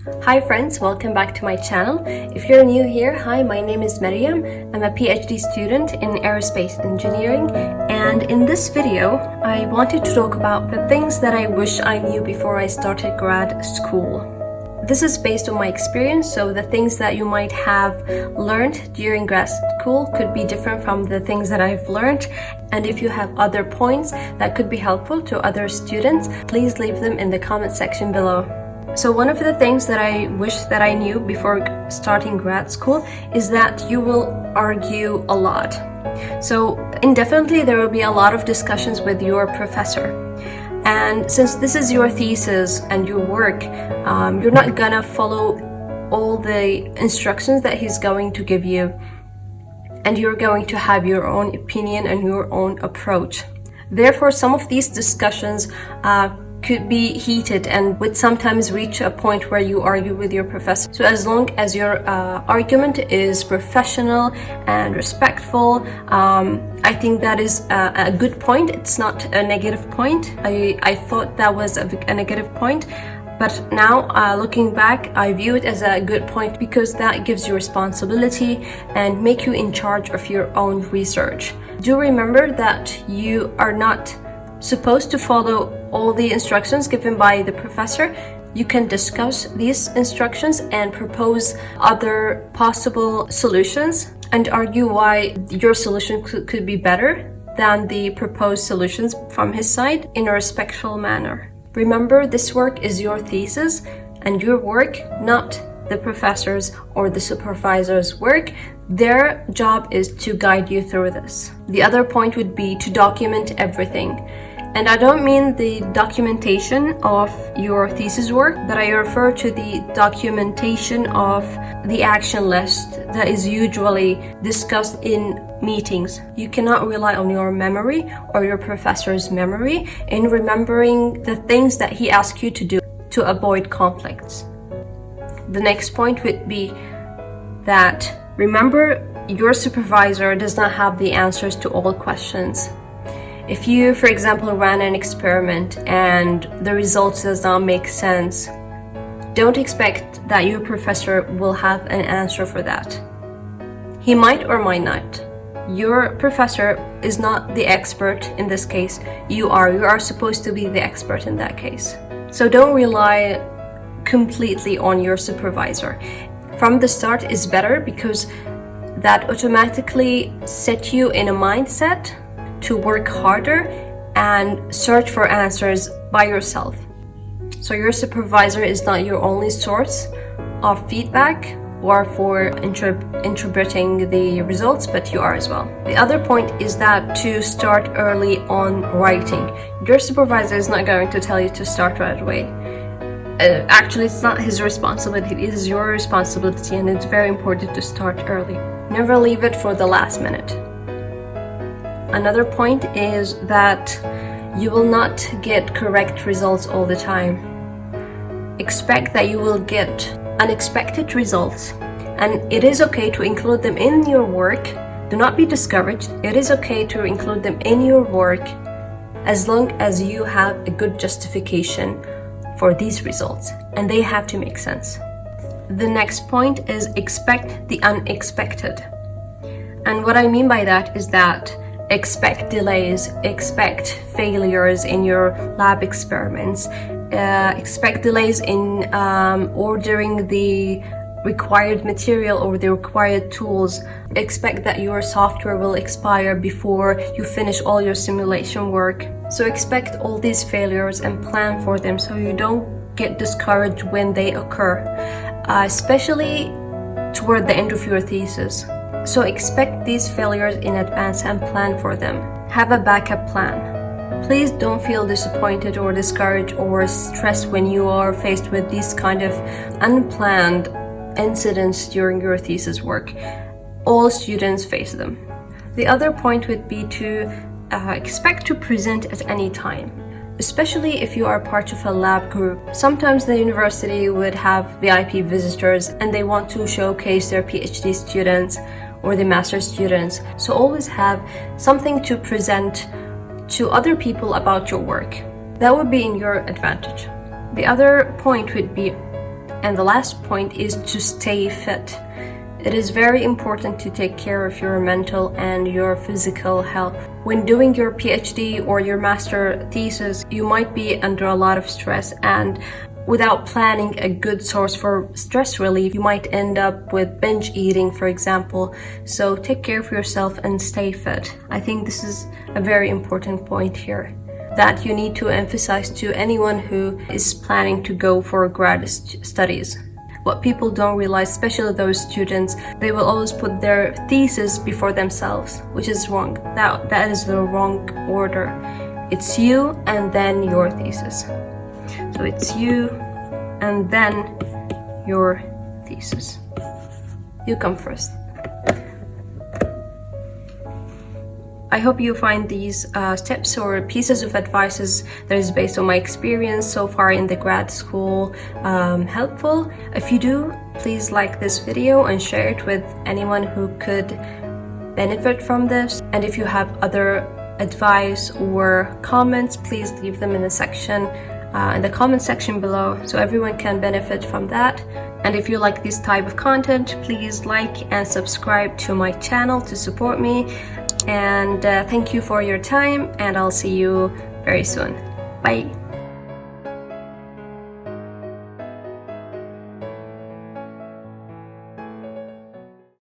Hi friends, welcome back to my channel. If you're new here, hi, my name is Maryam. I'm a PhD student in aerospace engineering, and in this video, I wanted to talk about the things that I wish I knew before I started grad school. This is based on my experience, so the things that you might have learned during grad school could be different from the things that I've learned. And if you have other points that could be helpful to other students, please leave them in the comment section below. So one of the things that I wish that I knew before starting grad school is that you will argue a lot. So indefinitely there will be a lot of discussions with your professor. And since this is your thesis and your work, you're not gonna follow all the instructions that he's going to give you. And you're going to have your own opinion and your own approach. Therefore, some of these discussions could be heated and would sometimes reach a point where you argue with your professor. So as long as your argument is professional and respectful, I think that is a good point. It's not a negative point. I thought that was a negative point, but now looking back, I view it as a good point because that gives you responsibility and make you in charge of your own research. Do remember that you are not supposed to follow all the instructions given by the professor. You can discuss these instructions and propose other possible solutions and argue why your solution could be better than the proposed solutions from his side in a respectful manner. Remember, this work is your thesis and your work, not the professor's or the supervisor's work. Their job is to guide you through this. The other point would be to document everything. And I don't mean the documentation of your thesis work, but I refer to the documentation of the action list that is usually discussed in meetings. You cannot rely on your memory or your professor's memory in remembering the things that he asks you to do to avoid conflicts. The next point would be that remember, your supervisor does not have the answers to all questions. If you, for example, ran an experiment and the results does not make sense, don't expect that your professor will have an answer for that. He might or might not. Your professor is not the expert in this case. You are supposed to be the expert in that case. So don't rely completely on your supervisor. From the start is better because that automatically set you in a mindset to work harder and search for answers by yourself. So your supervisor is not your only source of feedback or for interpreting the results, but you are as well. The other point is that to start early on writing. Your supervisor is not going to tell you to start right away. Actually, it's not his responsibility, it is your responsibility, and it's very important to start early. Never leave it for the last minute. Another point is that you will not get correct results all the time. Expect that you will get unexpected results, and it is okay to include them in your work. Do not be discouraged. It is okay to include them in your work as long as you have a good justification for these results, and they have to make sense. The next point is expect the unexpected. And what I mean by that is that expect delays, expect failures in your lab experiments, expect delays in ordering the required material or the required tools. Expect that your software will expire before you finish all your simulation work. So expect all these failures and plan for them so you don't get discouraged when they occur, especially toward the end of your thesis. So expect these failures in advance and plan for them. Have a backup plan. Please don't feel disappointed or discouraged or stressed when you are faced with these kind of unplanned incidents during your thesis work. All students face them. The other point would be to expect to present at any time, especially if you are part of a lab group. Sometimes the university would have VIP visitors and they want to showcase their PhD students or the master students. So always have something to present to other people about your work. That would be in your advantage. The other point would be And the last point is to stay fit. It is very important to take care of your mental and your physical health. When doing your PhD or your master thesis, you might be under a lot of stress, and without planning a good source for stress relief, you might end up with binge eating, for example. So take care of yourself and stay fit. I think this is a very important point here that you need to emphasize to anyone who is planning to go for grad studies. What people don't realize, especially those students, they will always put their thesis before themselves, which is wrong. That is the wrong order. It's you and then your thesis. So it's you and then your thesis. You come first. I hope you find these tips or pieces of advices that is based on my experience so far in the grad school helpful. If you do, please like this video and share it with anyone who could benefit from this. And if you have other advice or comments, please leave them in the comment section below, so everyone can benefit from that. And if you like this type of content, please like and subscribe to my channel to support me. And thank you for your time, and I'll see you very soon. Bye.